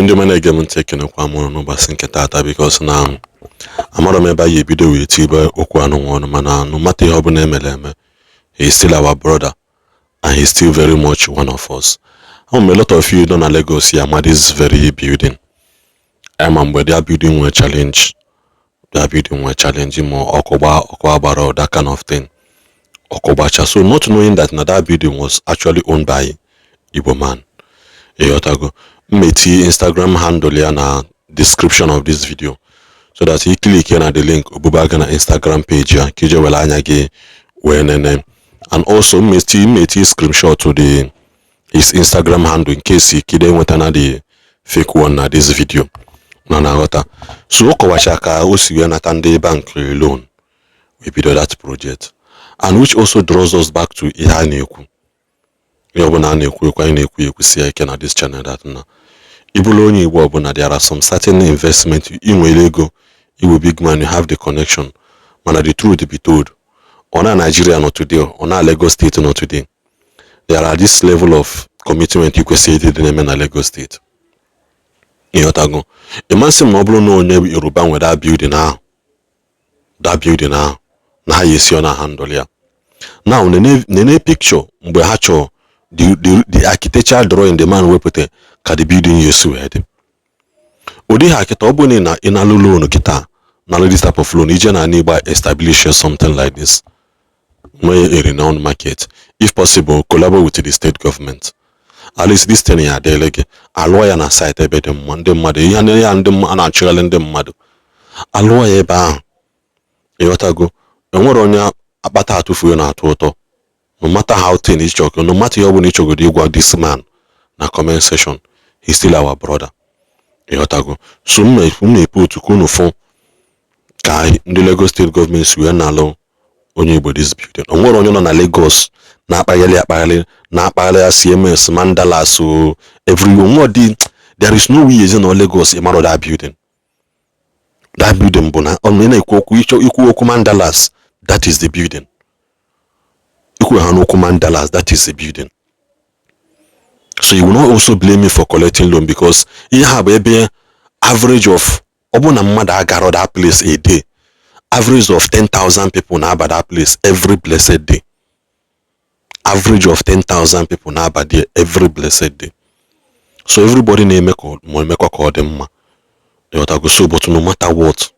ndị mana ege m ntị ekenekwa m n'ụbọchị nke taata because na amara m ebe anyị ebido wee tibe okwu anụ ọnụ mana no matter ihe ọbụla emere eme, he is still our brother and he is still very much one of us. A lot of you nọ na Lagos ya ma this very building. Ama mgbe their building were challenge ma ọkụgba agbara that kind of thing. Ọkụgbacha. So not knowing that that building was actually owned by Igboman. Eyotago. Meti Instagram handle ya na description of this video so that you click here na the link obubaga na Instagram page ya kije wela anya gi wenene, and also meti screenshot to his Instagram handle in case you kide nweta na the fake one na this video na ghọta. So okowacha ka o si we nata ndị bank loan we bido that project, and which also draws us back to ihe a na-ekwu. Yobuna na-ekwu si ike na this channel that na ibulu onye Igbo ọbụna there are some certain investment inwere ego, you big man, you have the connection, mana the truth be told, ona Nigeria not today, ona Lagos State not today, there are this level of commitment you could say in na Lagos State. Iyotago imansi ma ọbụrụ na onye Yoruba nwe that building ahụ na ha yesi ona handle ya. Now nene picture mgbe ha chọ the architectural drawing the man wepụta ka the building yesu head. Odi ha kita obuni na inalu loan kita na this type of loan ije na Igbo establish something like this. May a renowned market, if possible collaborate with the state government. At least this thing ya delege alloy na site ebe dem mmadụ ihe ya ndị na-achịghalị ndị mmadụ alloy ebe ahụ. Eyotago enwere onye akpata atụfuo na atụ ụtọ. No matter how thin is joke, no matter how many chokodi you this man na comment section, he's still our brother. Eyotago. So me put kunu phone kai the Lagos state government we na allow onye Igbo this building. Onwere onye nọ na Lagos na akpaghalị CMS Mandilas so everyone there is no way is in Lagos imaro that building. That building bona on na ikwu okwu Mandilas, that is the building. Mandilas, that is the building. So you will not also blame me for collecting loan because you have a average of that place a day. Average of 10,000 people now by that place every blessed day. Average of 10,000 people now by there every blessed day. So everybody make a call them. So but no matter what,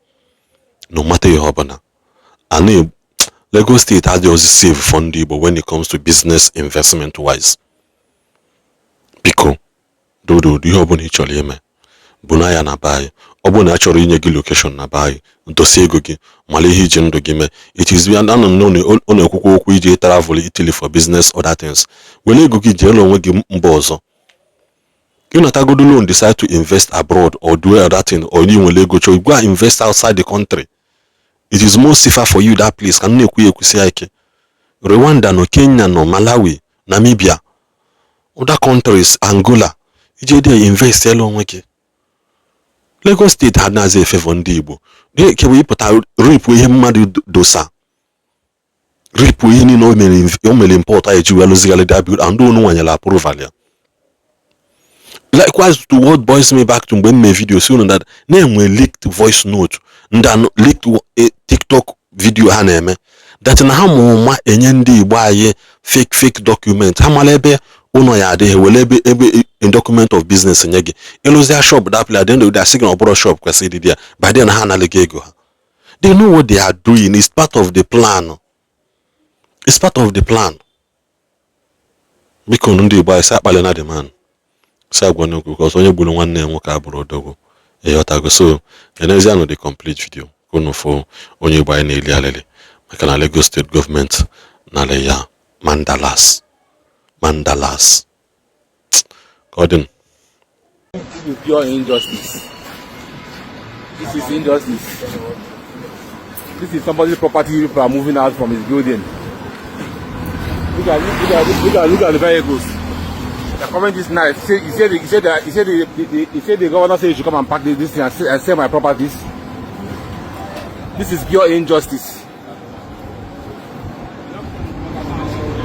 no matter your hobana, and Lagos State has just save funding, but when it comes to business investment wise, because do you have any actually me? Bunaya na buy, obuna actually in your location na buy. Dossier gogi, Malihi jendo gime. It is beyond unknown on a kuku travel Italy for business or that things. When you go get yellow wagi mbozo, you not a good loan decide to invest abroad or do other thing, or you will go to go invest outside the country. It is more safer for you that place. Can you Rwanda no Kenya no Malawi, Namibia, other countries, Angola. They invest along with Lagos State had na ze favor ndi Igbo. They can we put out rip we him madu dosa. Rip we ni no mele importa e juwelo zigale da build and do no one la approval. Likewise to what boys me back to when my video soon that name we leaked voice note nda leaked TikTok video ha na-eme that na ha mụma enye ndị Igbo aye fake document ha mala ebe ụnọ ya adịghị wele ebe in document of business nye gị ịlụzia shop that place then they signal oboro shop kwesịrị dị ya by then ha analege ego ha. They know what they are doing. It's part of the plan. It's part of the plan. Biko ndị Igbo asa akpali na the man sa gwa n'okwu because onye gburu nwanne nwoke abụrụ odogo eyotago. So enezi ano the complete video kono for onye Igbo anyị na-eli alili maka na Lagos state government na le ya Mandilas Gordon. This is pure injustice. This is injustice. This is somebody's property. People are moving out from his building. Look at the vehicles. The comment is nice. He said the governor said you should come and pack this thing and sell my properties. This is pure injustice.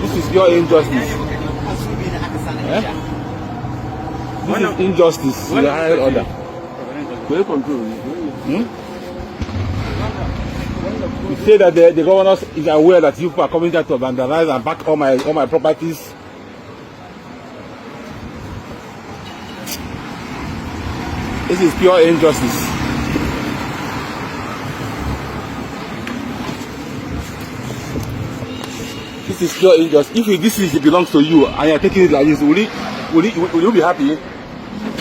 This is pure injustice. This is injustice. The higher order. You say that the governor is aware that you are coming here to vandalize and back all my properties. This is pure injustice. This is pure injustice. If this is belongs to you and you are taking it like this, will you be happy?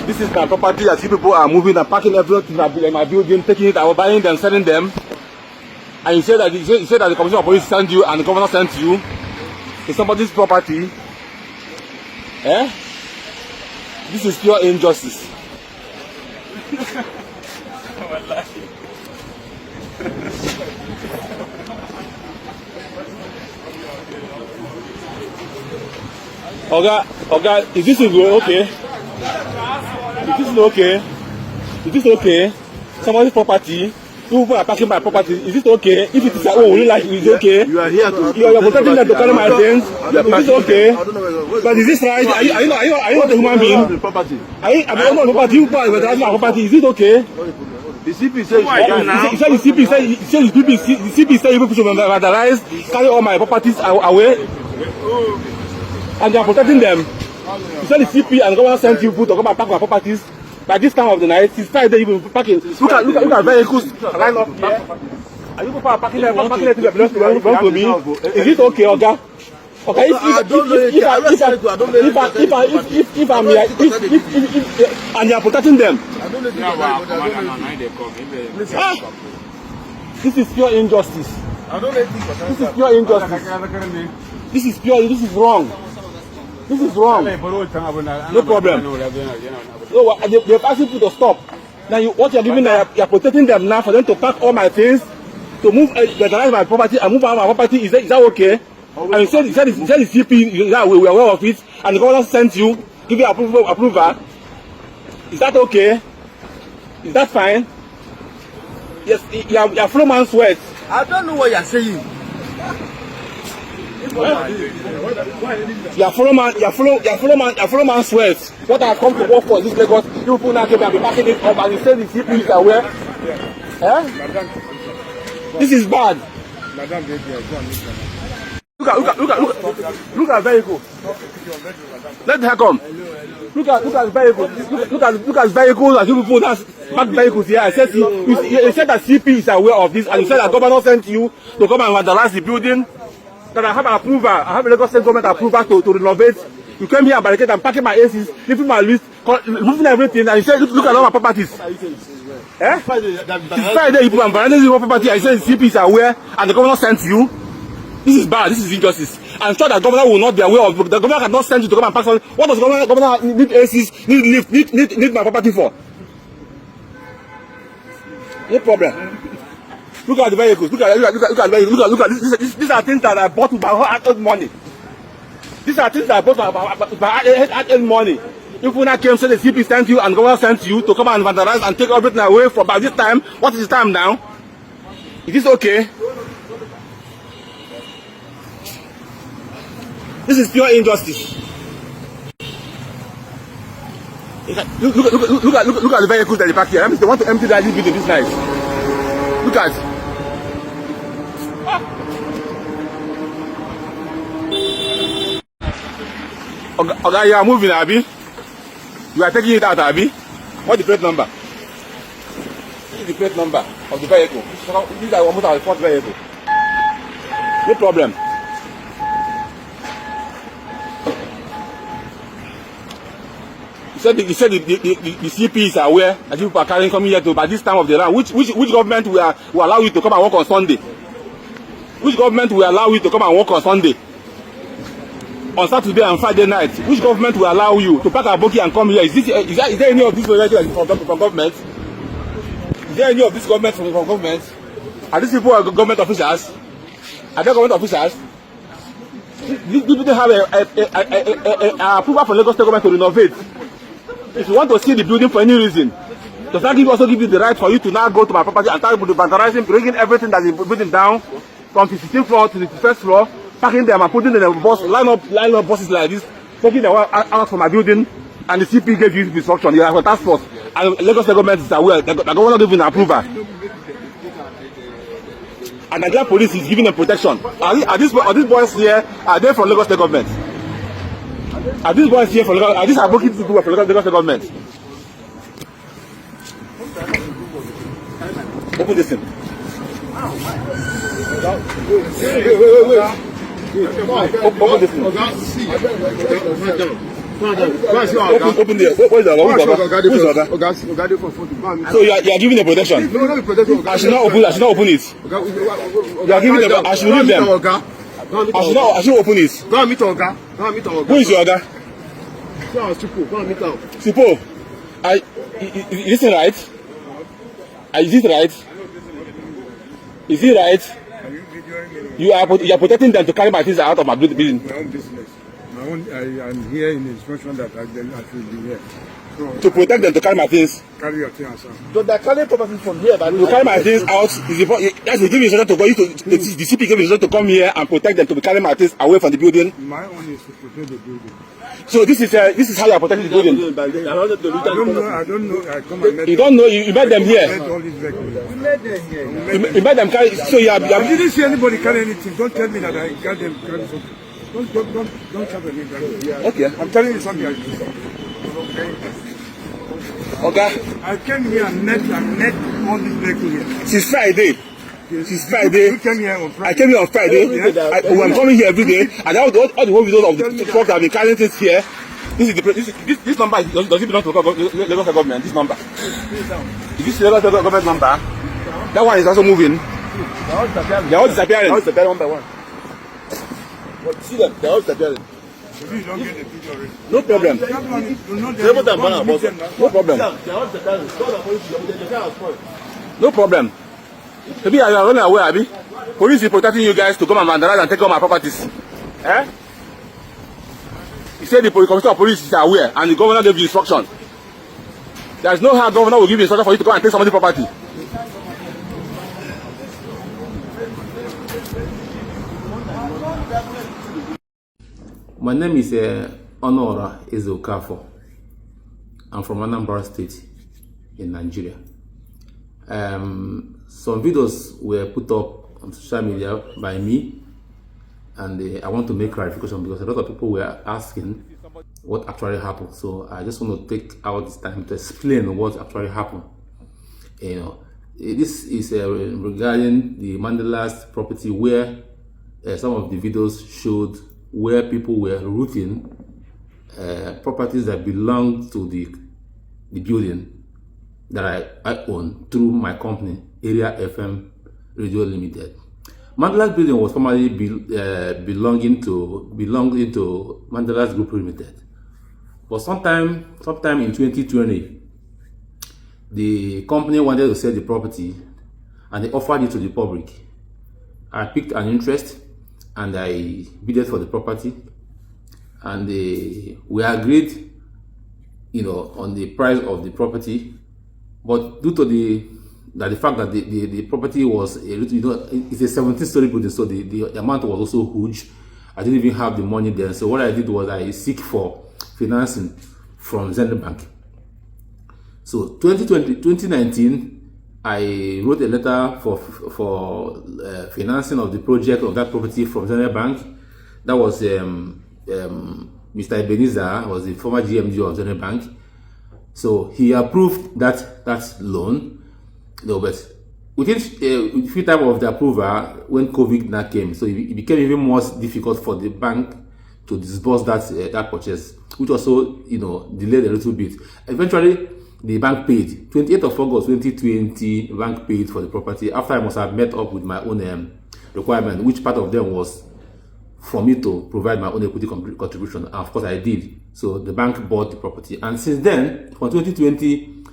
This is my property that you people are moving and parking everything in my building, taking it, buying them, selling them. And you say that the commissioner of police sent you and the governor sent you. It's somebody's property. Eh? This is pure injustice. Oga, is this okay? Is this okay? Somebody's property. People are parking my property. Is it okay? If it is your own, will you like it? Is it okay? You are here to. You are protecting them to carry my things. Is it okay? But is this right? Are you not a human being? The property. I'm the owner of the property. You are vandalizing my property. Is it okay? The CP says. He said the CP said you people should vandalize, carry all my properties away, and they are protecting them. He said the CP and the governor sent you people to come and pack my properties. By this time of the night, it's Friday, you will be parking. Look at vehicles line up here. Are you people parking there? Parking there to belong to me? Is it okay, Oga? Okay, if I'm here, and you are protecting them. This is pure injustice. This is pure injustice. This is wrong. This is wrong. No problem. So they've asked people to stop. Now what you're doing, you're protecting them now for them to pack all my things, to move, vandalize my property and move out my property. Is that okay? And you said the CP, we are aware of it, and the governor sent you, give you approval. Is that okay? Is that fine? Yes, you're full man's words. I don't know what you're saying. You're full man sweats. What I come to work for this Lagos, you people now came and be packing it up and you say the CP is aware. Eh? This is bad. Look at vehicle. Let her come. Look at vehicles. Look at vehicles and you people that pack vehicles here. I said you said that CP is aware of this and you said that governor sent you to come and vandalize the building. That I have approval, I have a Lagos State government approval to renovate. You came here and barricade and packing my ACs, leaving my list, moving everything, and you said, look at all my properties. Eh? Friday, you put on vandalizing your property, I said the CP is aware, and the governor sent you. This is bad, this is injustice. I'm sure that the governor will not be aware of it. The governor cannot send you to come and pack something. What does the governor need ACs, need lift, need my property for? No problem. Look at the vehicles. Look at the vehicles. Look at this. These are things that I bought with my hard-earned money. These are things that I bought with my hard-earned money. If when I came, say the CP sent you and the governor sent you to come and vandalize and take everything away from by this time. What is the time now? Is this okay? This is pure injustice. Look at the vehicles that they park here. They want to empty that building this night. Look at. Okay, you are moving, Abi. You are taking it out, Abi. What's the plate number? This is the plate number of the vehicle. These are almost our fourth vehicle. No problem. You said the CP is aware that people are coming here to by this time of the round. Which government will allow you to come and work on Sunday? Which government will allow you to come and work on Sunday? On Saturday and Friday night, which government will allow you to pack a bookie and come here? Is there any of this from government? Is there any of this government from government? Are these people government officials? Are they government officials? These people have a approval from Lagos State government to renovate. If you want to see the building for any reason, does that also give you the right for you to now go to my property and start vandalizing, bringing everything that is building down from the 16th floor to the first floor, packing them and putting them in a bus, line up buses like this, taking them out from my building, and the CP gave you instruction. You have a task force, and Lagos government is aware. The governor gave you an approval. And Nigeria police is giving them protection. Are these boys here? Are they from Lagos State government? Are these boys here from Lagos? Are these advocates people from Lagos State government? Open this thing. Wait. Open this thing. Open there. Where's the Oga? So you are giving them protection. I should not open it. You are giving them. I should leave them. I should open it. Go and meet Oga. Who is your Oga? Go and meet him. Sipo. Is this right? Is it right? Is it right? You are protecting them to carry my things out of my building. My own business. I'm here in the instruction that I should be here. So, to protect them to carry my things. Carry your things out. So they're carrying properties from here. To carry my things out is important. Yes, they give you instruction to go. The CP gave you instruction to come here and protect them to be carrying my things away from the building. My own is to protect the building. So this is how you are protecting the building. I don't know. I come and met you don't know. You met them here. met all these vehicles. You made them here. You met them carry. So you are. I didn't see anybody carry anything. Don't tell me that I got them carry something. Don't tell me that. Okay. I'm telling you something. Okay. I came here and met all these vehicles here. Since Friday. Since Friday. You came here on Friday. I came here on Friday. Yes. I'm coming here every day, and all the whole videos of the folks that have been carrying things here. This number does it belong to Lagos government? This number. Is this Lagos government number? That one is also moving. They are all disappearing. One by one. But see them, they're all disappearing. You don't get the picture already. No problem. No problem. No problem. Maybe I are running away, Abi. Police is protecting you guys to come and vandalize and take all my properties. Eh? He said the commissioner of police is aware and the governor gave you instruction. There is no how governor will give you instruction for you to go and take somebody's property. My name is Honora Ezokafo. I'm from Anambra State in Nigeria. Some videos were put up on social media by me, and I want to make clarification because a lot of people were asking what actually happened. So I just want to take out this time to explain what actually happened. You know, this is regarding the Mandilas property where some of the videos showed where people were looting properties that belong to the building that I own through my company, Area FM Radio Limited. Mandilas building was formerly belonging to Mandilas Group Limited. But sometime in 2020, the company wanted to sell the property and they offered it to the public. I picked an interest and I bid for the property, and we agreed, on the price of the property. But due to the fact that the property was it's a 17-story building, so the amount was also huge. I didn't even have the money then. So what I did was I seek for financing from Zenith Bank. So 2019, I wrote a letter for financing of the project of that property from Zenith Bank. That was Mr. Ebenezer, was the former GMD of Zenith Bank. So he approved that loan. But within a few time of the approval, when COVID now came, so it became even more difficult for the bank to disburse that purchase, which also delayed a little bit. Eventually, the bank paid. 28th of August 2020, the bank paid for the property after I must have met up with my own requirement, which part of them was for me to provide my own equity contribution. And of course, I did. So the bank bought the property. And since then, from 2020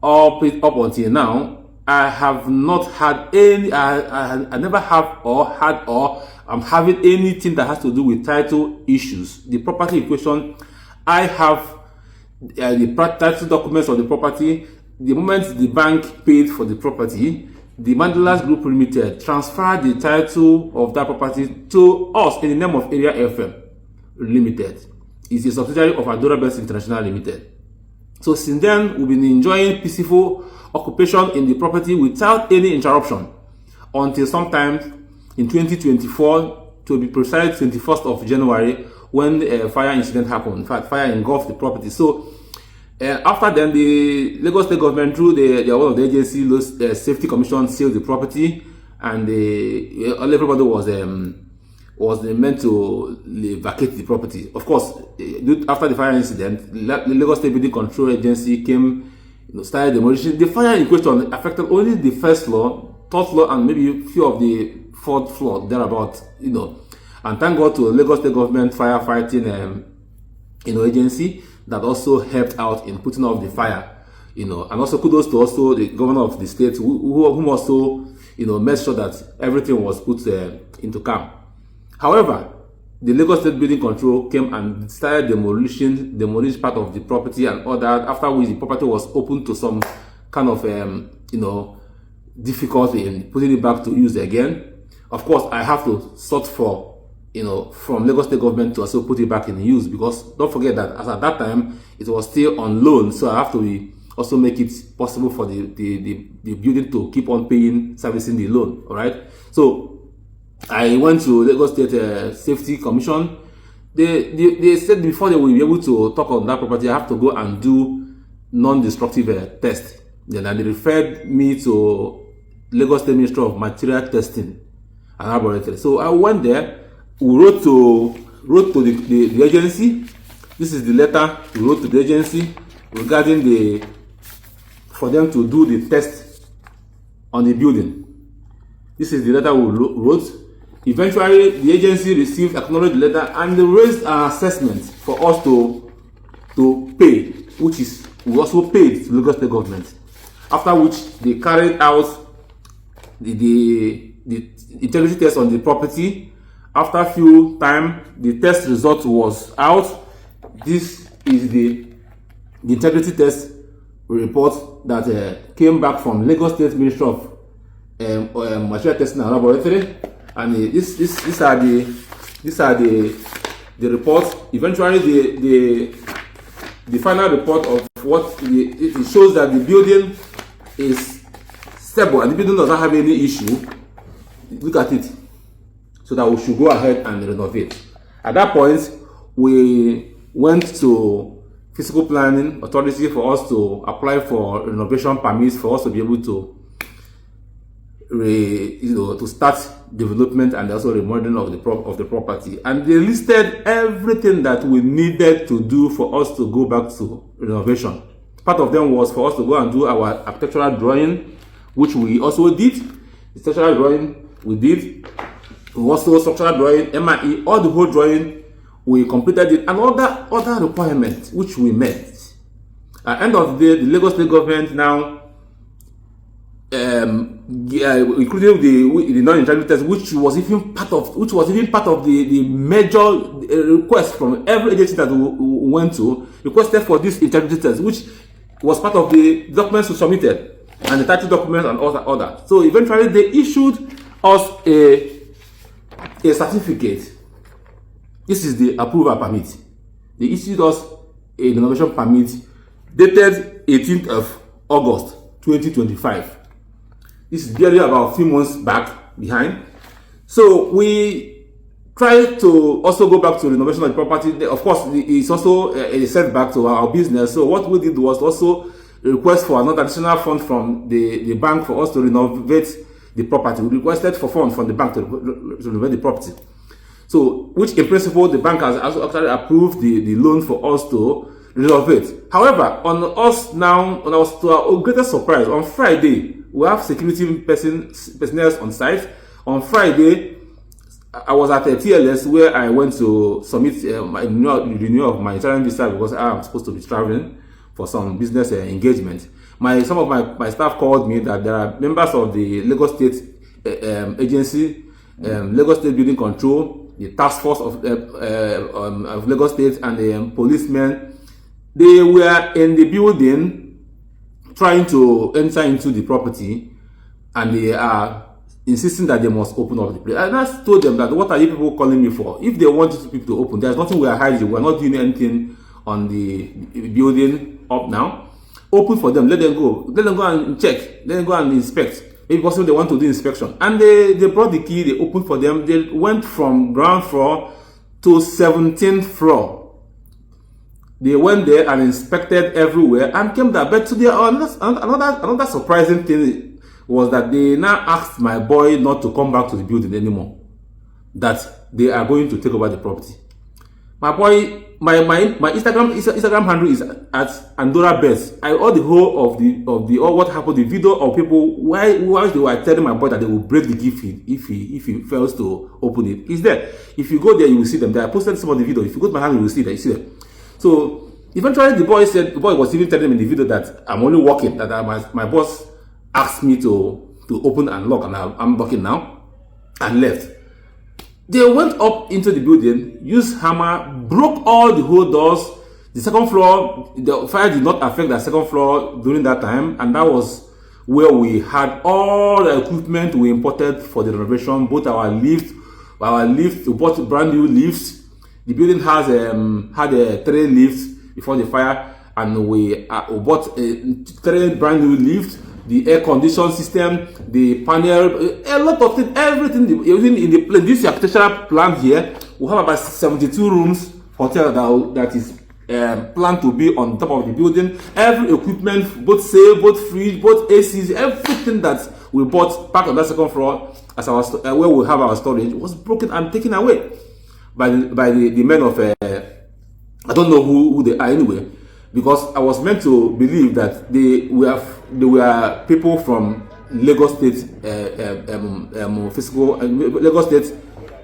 up until now, I have not had any, I never have or had or I'm having anything that has to do with title issues. The property in question, I have the title documents of the property. The moment the bank paid for the property, the Mandilas Group Limited transferred the title of that property to us in the name of Area FM Limited. is a subsidiary of Adora Best International Limited. So since then, we've been enjoying peaceful occupation in the property without any interruption until sometime in 2024, to be precise, 21st of January, when a fire incident happened. In fact, fire engulfed the property. So after then, the Lagos State government, through one of the agencies, Safety Commission, sealed the property, and everybody was meant to vacate the property. Of course, after the fire incident, the Lagos State Building Control Agency came, started demolition. The fire in question affected only the first floor, third floor, and maybe a few of the fourth floor, thereabout, And thank God to Lagos State government firefighting, agency that also helped out in putting out the fire, and also kudos to also the governor of the state who also, made sure that everything was put into calm. However, the Lagos State Building Control came and started demolish part of the property and all that, after which the property was open to some kind of, difficulty in putting it back to use again. Of course, I have to sort for, from Lagos State government to also put it back in use, because don't forget that as at that time, it was still on loan. So I have to also make it possible for the building to keep on paying, servicing the loan. All right. So I went to Lagos State Safety Commission. They said before they will be able to talk on that property, I have to go and do non-destructive test. Then they referred me to Lagos State Ministry of Material Testing and Laboratory. So I went there. We wrote to the agency. This is the letter we wrote to the agency regarding for them to do the test on the building. This is the letter we wrote. Eventually, the agency received, acknowledged the letter, and they raised an assessment for us to pay, which is we also paid to Lagos State government. After which they carried out the integrity test on the property. After a few time, the test result was out. This is the integrity test report that came back from Lagos State Ministry of Material Testing and Laboratory, and these are the reports. Eventually, the final report of what it shows that the building is stable and the building does not have any issue. Look at it. So that we should go ahead and renovate. At that point, we went to Physical Planning Authority for us to apply for renovation permits for us to be able to to start development and also remodeling of the property. And they listed everything that we needed to do for us to go back to renovation. Part of them was for us to go and do our architectural drawing, which we also did. The structural drawing we did. We also structural drawing, MIE, all the whole drawing, we completed it, and other requirements which we met. At the end of the day, the Lagos State government now, including the non-integrity test, which was even part of the major request from every agency that we went to, requested for this integrity test, which was part of the documents we submitted and the title documents and all that. So eventually, they issued us a certificate. This is the approval permit. They issued us a renovation permit dated 18th of August 2025. This is barely about a few months back behind. So we tried to also go back to renovation of the property. Of course, it's also a setback to our business. So what we did was also request for another additional fund from the bank for us to renovate the property. We requested for funds from the bank to renovate the property. So, which in principle, the bank has also actually approved the loan for us to renovate. However, to our greatest surprise, on Friday, we have security personnel on site. On Friday, I was at a TLS where I went to submit my renewal of my Italian visa because I am supposed to be traveling for some business engagement. Some of my staff called me that there are members of the Lagos State agency, Lagos State Building Control, the task force of Lagos State, and the policemen. They were in the building trying to enter into the property, and they are insisting that they must open up the place. And I told them that, what are you people calling me for? If they want you people to open, there's nothing we are hiding. We're not doing anything on the building up now. Open for them, let them go. Let them go and check. Let them go and inspect. If possible, they want to do inspection. And they brought the key, they opened for them. They went from ground floor to 17th floor. They went there and inspected everywhere and came there. But to their another surprising thing was that they now asked my boy not to come back to the building anymore. That they are going to take over the property. My boy, my Instagram handle is at Andorra Best. I all the whole of the all what happened, the video of people why they were telling my boy that they will break the gift if he fails to open it. It's there. If you go there, you will see them there. I posted some of the video. If you go to my handle, you will see that. You see them. So eventually, the boy was even telling them in the video that I'm only working. That my boss asked me to open and lock, and I'm working now, and left. They went up into the building, used hammer, broke all the whole doors. The second floor, the fire did not affect the second floor during that time, and that was where we had all the equipment we imported for the renovation, both our lifts, we bought brand new lifts. The building had a 3 lifts before the fire, and we bought 3 brand new lifts. The air condition system, the panel, a lot of things, everything even in the place. This architectural plan here, we have about 72 rooms hotel that is planned to be on top of the building. Every equipment, both safe, both fridge, both ACs, everything that we bought back on that second floor as our where we have our storage was broken and taken away by the men of I don't know who they are anyway, because I was meant to believe that they were people from Lagos State Lagos State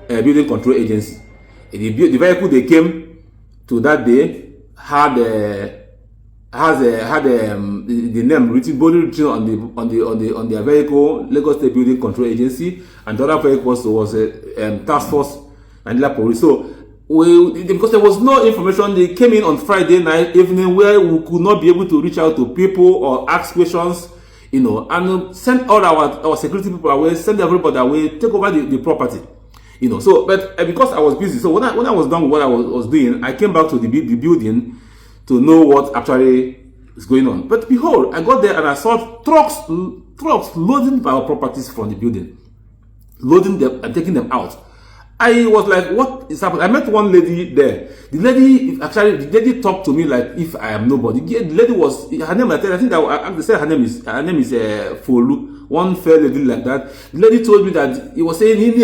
Building Control Agency. The vehicle they came to that day had the name written boldly on their vehicle, Lagos State Building Control Agency, and the other vehicle was a task force Mandilas Police. So because there was no information, they came in on Friday night evening where we could not be able to reach out to people or ask questions, and send all our security people away, send everybody away, take over the property, So, but because I was busy, so when I was done with what I was doing, I came back to the building to know what actually is going on. But behold, I got there and I saw trucks loading our properties from the building, loading them and taking them out. I was like, what is happening? I met one lady there. The lady talked to me like if I am nobody. The lady was, her name, I think they said her name is Folu, one fair lady like that. The lady told me that he was saying,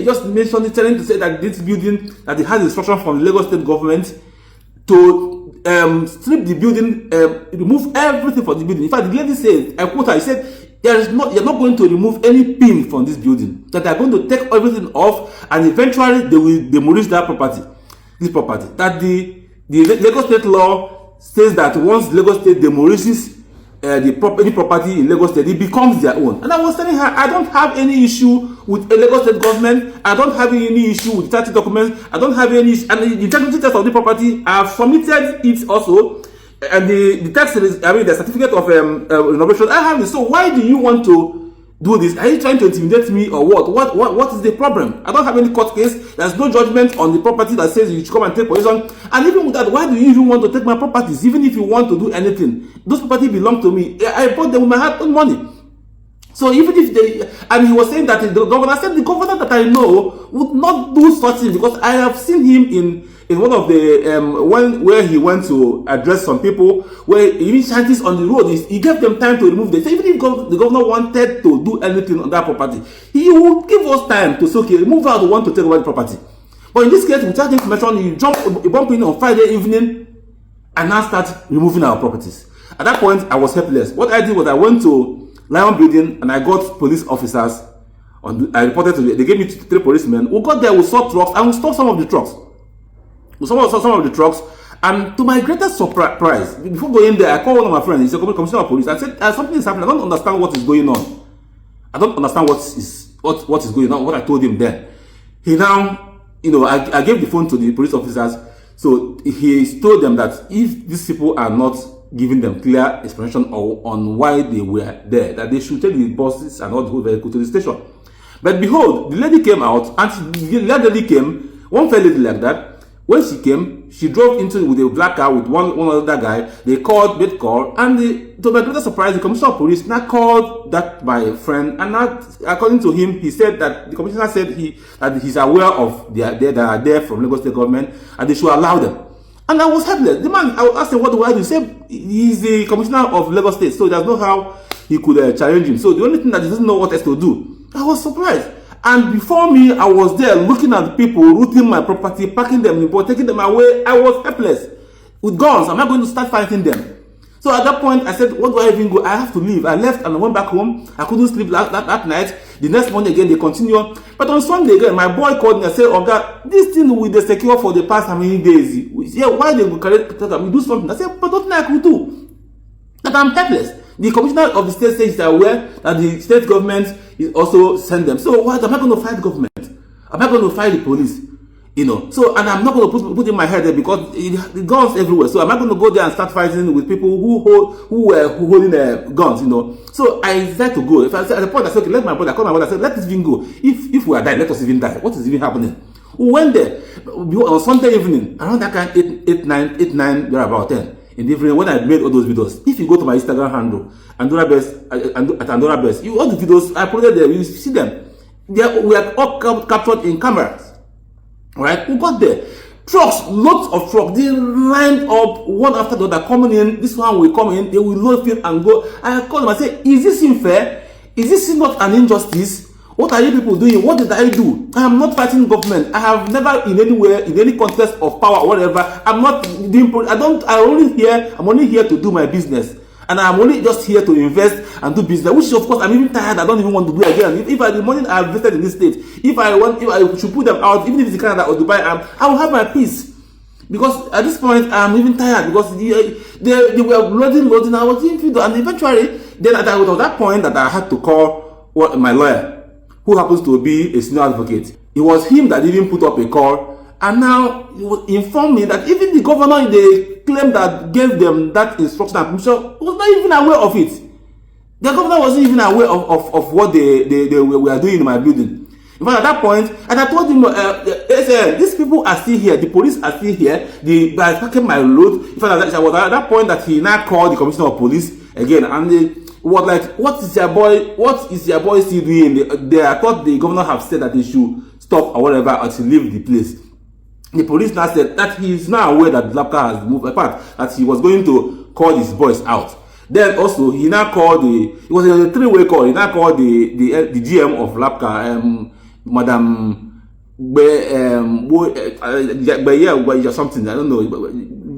just mentioned it, telling to say that this building, that it has instruction from the Lagos State government to strip the building, remove everything from the building. In fact, the lady said, I quote her, he said, you're not going to remove any pin from this building. That they're going to take everything off, and eventually they will demolish that property. This property. That the Lagos State law says that once Lagos State demolishes any property in Lagos State, it becomes their own. And I was telling her, I don't have any issue with the Lagos State government. I don't have any issue with 30 documents. I don't have any issue. And the integrity test of the property, I have submitted it also. And the tax, the certificate of renovation, I have it. So why do you want to do this? Are you trying to intimidate me or what? What is the problem? I don't have any court case. There's no judgment on the property that says you should come and take possession. And even with that, why do you even want to take my properties? Even if you want to do anything, those properties belong to me. I bought them with my own money. So even if and he was saying that the governor that I know would not do such thing, because I have seen him in one of the where he went to address some people, where even shanties on the road, he gave them time to remove them. So even if the governor wanted to do anything on that property, he would give us time to say, okay, remove out the one to take over the property. But in this case, without information, he bumped in on Friday evening and now start removing our properties. At that point, I was helpless. What I did was I went to Lion Building and I got police officers. I reported to them. They gave me 3 policemen. We got there, we saw trucks, and we stopped some of the trucks. Some of the trucks, and to my greatest surprise, before going there, I called one of my friends. He's a commissioner of police. I said, something is happening. I don't understand what is going on. I don't understand what is going on. What I told him then. He now, I gave the phone to the police officers. So he told them that if these people are not giving them clear explanation on why they were there, that they should take the buses and all the whole vehicle to the station. But behold, the lady came out, and the lady came, one fair lady like that. When she came, she drove into with a black car with one other guy. They made call, and to my greater surprise, the commissioner of police now called that my friend, and now, according to him, he said that the commissioner said that he's aware of they are there from Lagos State government, and they should allow them. And I was helpless. The man, I asked him, what do I do? He said he's the commissioner of Lagos State, so there's no how he could challenge him. So the only thing that he doesn't know what else to do. I was surprised. And before me, I was there looking at people, looting my property, packing them in boat, taking them away. I was helpless. With guns, am I going to start fighting them? So at that point, I said, what do I even go? I have to leave. I left and I went back home. I couldn't sleep that night. The next morning again, they continue. But on Sunday again, my boy called me and said, oh God, this thing will be secure for the past how many days? Yeah, why they will we do something? I said, but nothing I could do. That I'm helpless. The commissioner of the state says they are aware that the state government is also send them. So what am I going to fight government? Am I going to fight the police? You know, so, and I'm not going to put in my head there because the guns everywhere. So am I going to go there and start fighting with people who were holding guns? You know, so I decided to go. If I said at the point, I said, okay, let my brother. I called my brother. I said, let this even go. If we are dying, let us even die. What is even happening? We went there on Sunday evening around that kind 8, 9, there about 10. In the evening when I made all those videos. If you go to my Instagram handle, Andora Best, at Andora Best, all the videos I put there, you see them. We are all captured in cameras. Right? We got there. Trucks, lots of trucks, they lined up one after the other coming in. This one will come in, they will load it and go. I called them and said, is this unfair? Is this not an injustice? What are you people doing? What did I do? I am not fighting government. I have never in anywhere, in any contest of power or whatever. I'm not doing, I'm only here to do my business. And I'm only just here to invest and do business, which of course I'm even tired. I don't even want to do again. If the money I invested in this state, if I should put them out, even if it's in Canada or Dubai, I will have my peace. Because at this point, I'm even tired because they were loading, I was in, and eventually, then at that point that I had to call my lawyer, who happens to be a senior advocate. It was him that even put up a call, and now he informed me that even the governor they claimed that gave them that instruction and permission was not even aware of it. The governor wasn't even aware of what they were doing in my building. In fact, at that point, and I told him, these people are still here, the police are still here, they are packing my load. In fact, I was at that point that he now called the commissioner of police again, and was like, what is your boy still doing? I thought the governor have said that they should stop or whatever or to leave the place. The police now said that he is now aware that LAPCA has moved apart, that he was going to call his boys out. Then also he now called it was a three-way call. He now called the GM of LAPCA, Madam Baye or something. I don't know,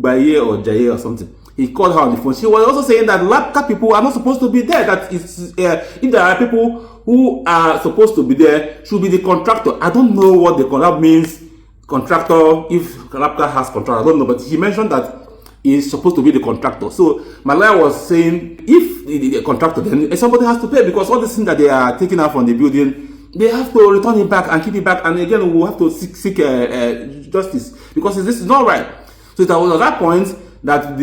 Baye or Jaye or something. He called her on the phone. She was also saying that LAPCA people are not supposed to be there. That if there are people who are supposed to be there, should be the contractor. I don't know what the contract means. Contractor, if LAPCA has contract, I don't know. But he mentioned that he's supposed to be the contractor. So my lawyer was saying, if the contractor, then somebody has to pay because all the things that they are taking out from the building, they have to return it back and keep it back. And again, we will have to seek justice because this is not right. So it was at that point that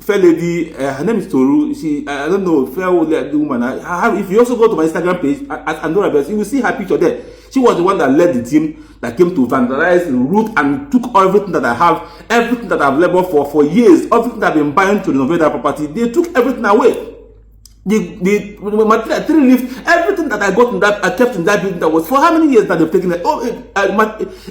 fair lady, her name is Toru. I don't know, fair woman. If you also go to my Instagram page at Andora Best, you will see her picture there. She was the one that led the team that came to vandalize the route and took everything that I have, everything that I've labored for years, everything that I've been buying to renovate that property. They took everything away. The material, 3 lifts, everything that I got in that, I kept in that building that was for how many years that they've taken it?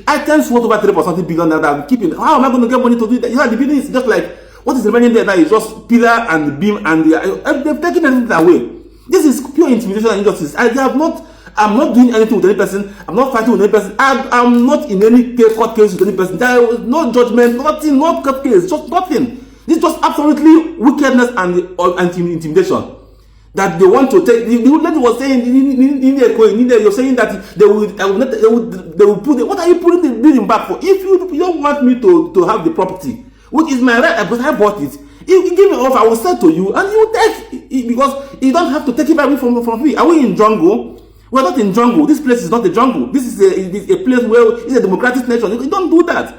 Items worth over 3.something billion that I'm keeping. How am I going to get money to do that? You know, the building is just like, what is remaining there now is just pillar and beam and they've taken everything away. This is pure intimidation and injustice. I'm not doing anything with any person. I'm not fighting with any person. I'm not in any court case with any person. There was no judgment, nothing, no court case, just nothing. This is just absolutely wickedness and intimidation. That they want to take. The lady was saying in India, you're saying that they will put it. What are you putting the building back for? If you don't want me to have the property, which is my right, because I bought it. If you give me off, I will sell to you, and you take it because you don't have to take it back from me. Are we in jungle? We're not in jungle. This place is not a jungle. This is a place where it's a democratic nation. You don't do that.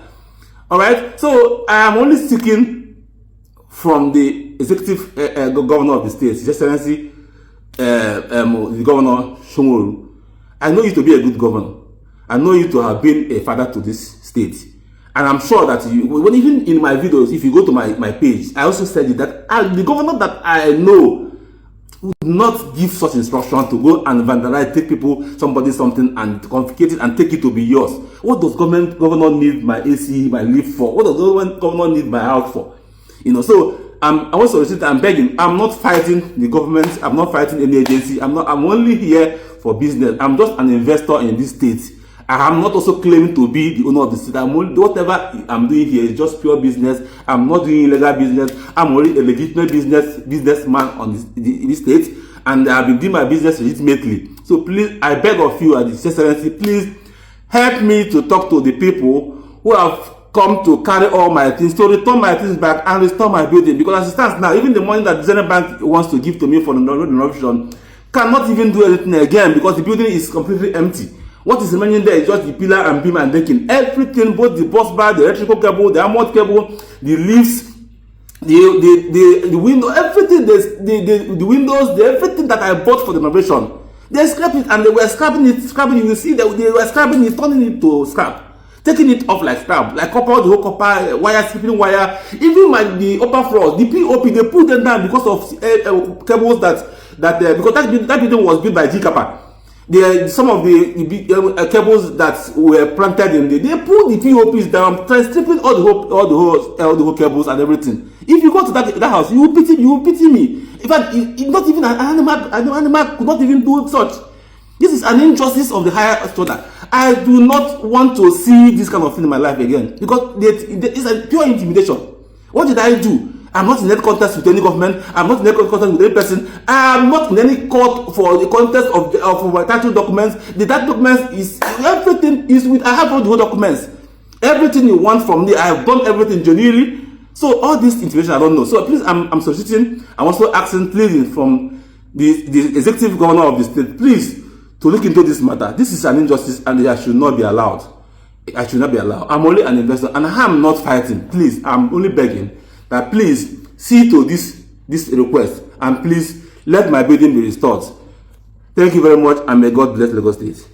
All right. So I am only seeking from the executive governor of the state, His Excellency, the governor Shomolu, I know you to be a good governor. I know you to have been a father to this state. And I'm sure that when even in my videos, if you go to my page, I also said it, that the governor that I know would not give such instruction to go and vandalize, take something and confiscate it and take it to be yours. What does governor need my AC, my lift for? What does governor need my house for? So I want to solicit, I'm begging. I'm not fighting the government. I'm not fighting any agency. I'm only here for business. I'm just an investor in this state. I am not also claiming to be the owner of the state. Whatever I'm doing here is just pure business. I'm not doing illegal business. I'm only a legitimate businessman in this state, and I've been doing my business legitimately. So please, I beg of you, at His Excellency, please help me to talk to the people who have come to carry all my things, to return my things back and restore my building. Because as it stands now, even the money that the Zenith Bank wants to give to me for the renovation cannot even do anything again, because the building is completely empty. What is remaining there is just the pillar and beam and decking. Everything, both the bus bar, the electrical cable, the armored cable, the lifts, the window, everything, the windows, everything that I bought for the renovation, they scrapped it, and they were scrapping it. You see, they were scrapping it, turning it to scrap, taking it off like scrap, like copper, the whole copper wire, skipping wire, even the upper floors, the POP, they put them down because of cables because that building was built by G-Kappa. Some of the cables that were planted in there, they pulled the POPs down, stripping all the whole cables and everything. If you go to that house, you will pity me. In fact, not even an animal could not even do such. This is an injustice of the higher order. I do not want to see this kind of thing in my life again, because it's a pure intimidation. What did I do? I'm not in any contest with any government. I'm not in any contest with any person. I'm not in any court for the contest of my title documents. The title documents is everything is with. I have all the whole documents. Everything you want from me, I have done everything genuinely. So all this information I don't know. So please, I'm soliciting. I'm also asking, pleading from the executive governor of the state, please, to look into this matter. This is an injustice, and I should not be allowed. I should not be allowed. I'm only an investor, and I am not fighting. Please, I'm only begging that please see to this request, and please let my building be restored. Thank you very much, and may God bless Lagos State.